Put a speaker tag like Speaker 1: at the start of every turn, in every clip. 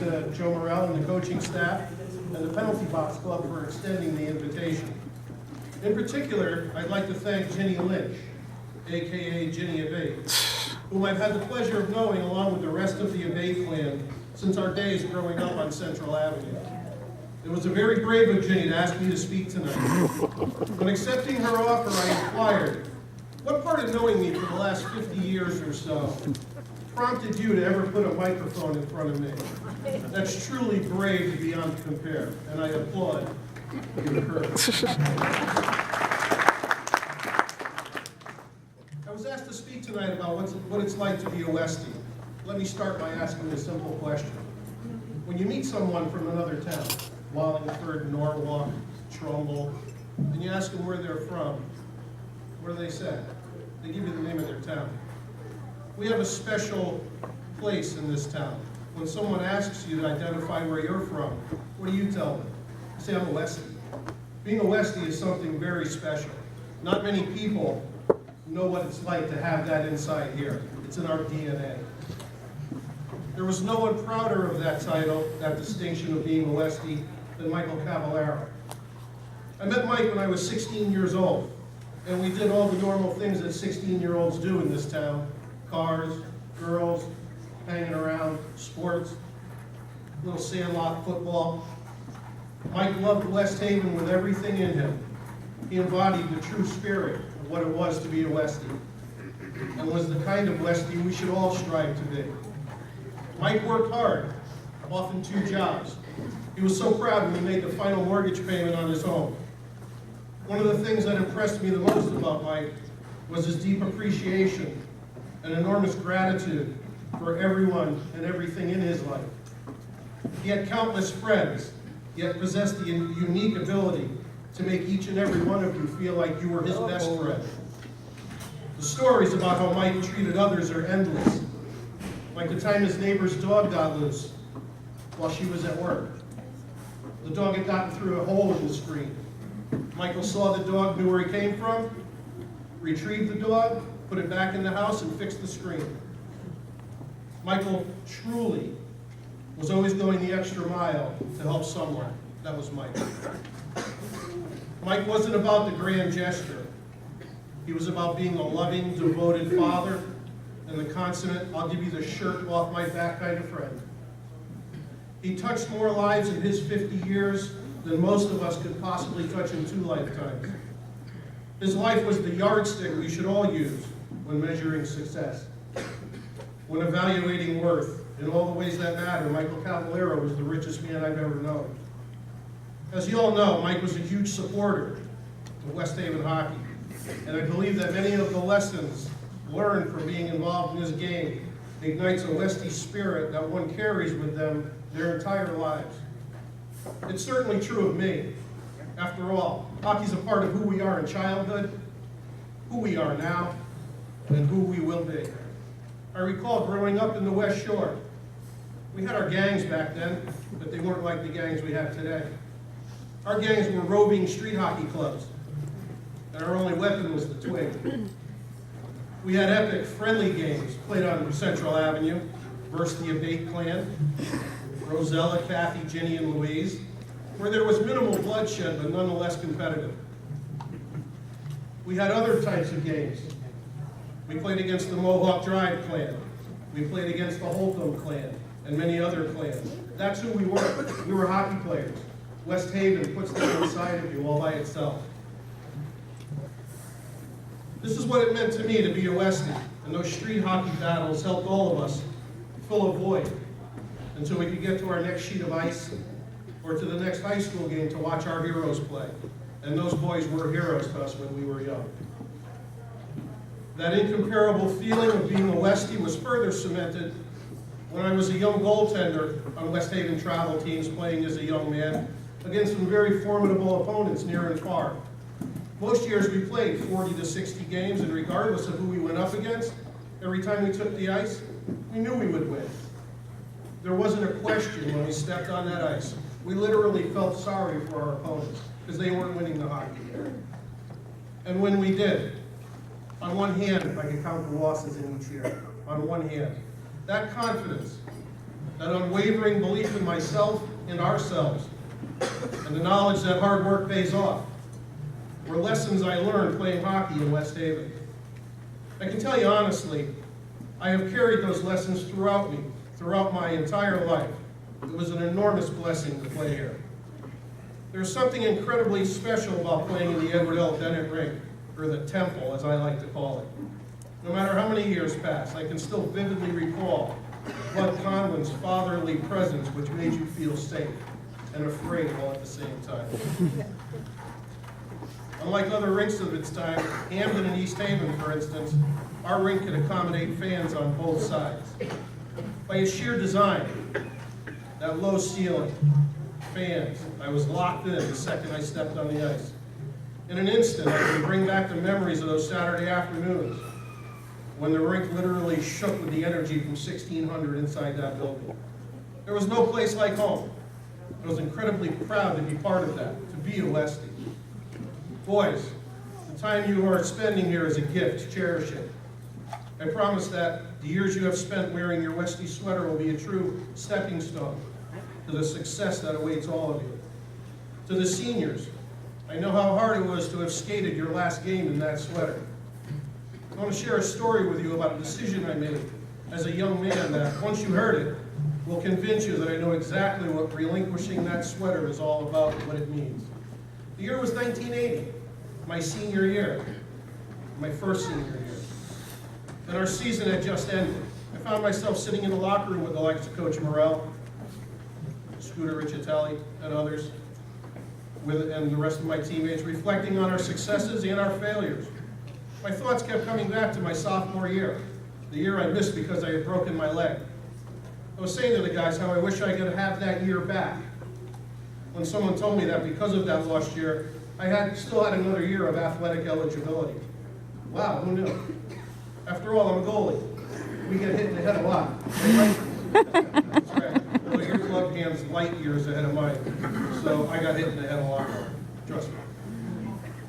Speaker 1: Joe Morrell and the coaching staff and the Penalty Box Club for extending the invitation. In particular, I'd like to thank Ginny Lynch, aka Ginny Abate, whom I've had the pleasure of knowing along with the rest of the Abate clan since our days growing up on Central Avenue. It was a very brave of Ginny to ask me to speak tonight. When accepting her offer, I inquired, what part of knowing me for the last 50 years or so prompted you to ever put a microphone in front of me? That's truly brave beyond compare, and I applaud your courage. I was asked to speak tonight about what it's like to be a Westie. Let me start by asking a simple question. When you meet someone from another town, Wallingford, Norwalk, Trumbull, and you ask them where they're from, what do they say? They give you the name of their town. We have a special place in this town. When someone asks you to identify where you're from, what do you tell them? You say, I'm a Westie. Being a Westie is something very special. Not many people know what it's like to have that inside here. It's in our DNA. There was no one prouder of that title, that distinction of being a Westie, than Michael Cavallaro. I met Mike when I was 16 years old, and we did all the normal things that 16-year-olds do in this town. Cars, girls, hanging around, sports, little sandlot football. Mike loved West Haven with everything in him. He embodied the true spirit of what it was to be a Westie, and was the kind of Westie we should all strive to be. Mike worked hard, often 2 jobs. He was so proud when he made the final mortgage payment on his home. One of the things that impressed me the most about Mike was his deep appreciation and enormous gratitude for everyone and everything in his life. He had countless friends, yet possessed the unique ability to make each and every one of you feel like you were his best friend. The stories about how Mike treated others are endless, like the time his neighbor's dog got loose while she was at work. The dog had gotten through a hole in the screen. Michael saw the dog, knew where he came from, retrieved the dog, put it back in the house, and fixed the screen. Michael truly was always going the extra mile to help someone. That was Mike. Mike wasn't about the grand gesture. He was about being a loving, devoted father and the consonant, I'll give you the shirt off my back kind of friend. He touched more lives in his 50 years than most of us could possibly touch in 2 lifetimes. His life was the yardstick we should all use when measuring success. When evaluating worth in all the ways that matter, Michael Cavallaro was the richest man I've ever known. As you all know, Mike was a huge supporter of West Haven hockey, and I believe that many of the lessons learned from being involved in this game ignites a Westie spirit that one carries with them their entire lives. It's certainly true of me. After all, hockey's a part of who we are in childhood, who we are now, and who we will be. I recall growing up in the West Shore. We had our gangs back then, but they weren't like the gangs we have today. Our gangs were roving street hockey clubs, and our only weapon was the twig. We had epic friendly games played on Central Avenue versus the Abate clan, Rosella, Kathy, Ginny, and Louise, where there was minimal bloodshed but nonetheless competitive. We had other types of games. We played against the Mohawk Drive clan. We played against the Holcomb clan and many other clans. That's who we were. We were hockey players. West Haven puts that inside of you all by itself. This is what it meant to me to be a Westie, and those street hockey battles helped all of us fill a void until we could get to our next sheet of ice or to the next high school game to watch our heroes play. And those boys were heroes to us when we were young. That incomparable feeling of being a Westie was further cemented when I was a young goaltender on West Haven travel teams playing as a young man against some very formidable opponents near and far. Most years we played 40 to 60 games, and regardless of who we went up against, every time we took the ice, we knew we would win. There wasn't a question when we stepped on that ice. We literally felt sorry for our opponents because they weren't winning the hockey game. And when we did, on one hand, if I could count the losses in each year, on one hand, that confidence that unwavering belief in myself and ourselves, and the knowledge that hard work pays off, were lessons I learned playing hockey in West Haven. I can tell you honestly, I have carried those lessons throughout me, throughout my entire life. It was an enormous blessing to play here. There's something incredibly special about playing in the Edward L. Bennett rink, or the Temple, as I like to call it. No matter how many years pass, I can still vividly recall Bud Conlon's fatherly presence, which made you feel safe and afraid all at the same time. Unlike other rinks of its time, Hamden and East Haven, for instance, our rink could accommodate fans on both sides. By its sheer design, that low ceiling, fans, I was locked in the second I stepped on the ice. In an instant, I can bring back the memories of those Saturday afternoons when the rink literally shook with the energy from 1600 inside that building. There was no place like home. I was incredibly proud to be part of that, to be a Westie. Boys, the time you are spending here is a gift. Cherish it. I promise that the years you have spent wearing your Westie sweater will be a true stepping stone to the success that awaits all of you. To the seniors, I know how hard it was to have skated your last game in that sweater. I want to share a story with you about a decision I made as a young man that, once you heard it, will convince you that I know exactly what relinquishing that sweater is all about and what it means. The year was 1980, my senior year, my first senior year. And our season had just ended. I found myself sitting in the locker room with the likes of Coach Morrell, Scooter Riccitelli, and others, and the rest of my teammates, reflecting on our successes and our failures. My thoughts kept coming back to my sophomore year, the year I missed because I had broken my leg. I was saying to the guys how I wish I could have that year back. When someone told me that because of that lost year, I still had another year of athletic eligibility. Wow, who knew? After all, I'm a goalie. We get hit in the head a lot. That's right. Well, your glove hand's light years ahead of mine, so I got hit in the head a lot more. Trust me.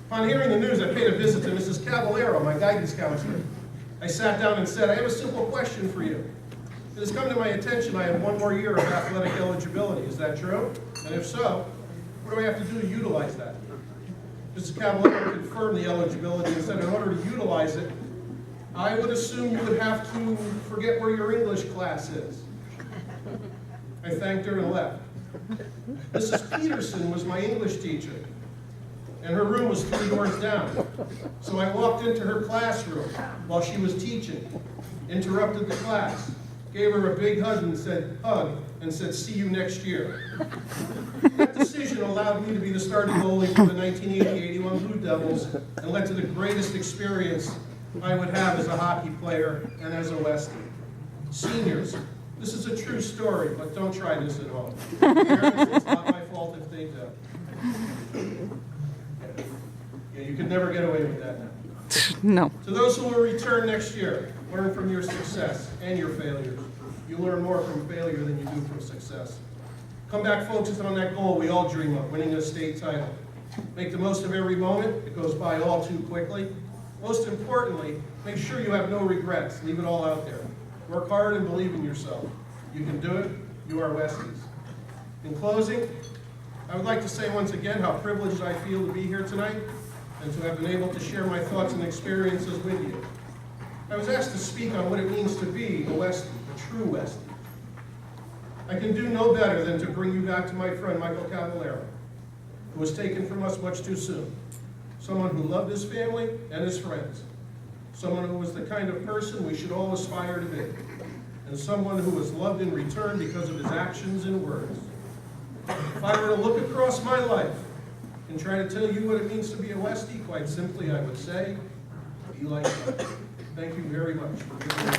Speaker 1: Upon hearing the news, I paid a visit to Mrs. Cavallaro, my guidance counselor. I sat down and said, I have a simple question for you. It has come to my attention I have one more year of athletic eligibility. Is that true? And if so, what do I have to do to utilize that? Mrs. Cavallaro confirmed the eligibility and said in order to utilize it, I would assume you would have to forget where your English class is. I thanked her and left. Mrs. Peterson was my English teacher, and her room was 3 doors down. So I walked into her classroom while she was teaching, interrupted the class, gave her a big hug and said, see you next year. That decision allowed me to be the starting goalie for the 1980-81 Blue Devils and led to the greatest experience I would have as a hockey player and as a Westie. Seniors, this is a true story, but don't try this at home. Parents, it's not my fault if they do. Yeah, you could never get away with that now.
Speaker 2: No.
Speaker 1: To those who will return next year, learn from your success and your failures. You learn more from failure than you do from success. Come back focused on that goal we all dream of, winning a state title. Make the most of every moment. It goes by all too quickly. Most importantly, make sure you have no regrets. Leave it all out there. Work hard and believe in yourself. You can do it. You are Westies. In closing, I would like to say once again how privileged I feel to be here tonight and to have been able to share my thoughts and experiences with you. I was asked to speak on what it means to be a Westie, a true Westie. I can do no better than to bring you back to my friend Michael Cavallaro, who was taken from us much too soon. Someone who loved his family and his friends. Someone who was the kind of person we should all aspire to be. And someone who was loved in return because of his actions and words. If I were to look across my life and try to tell you what it means to be a Westie, quite simply I would say, be like that. Thank you very much for giving me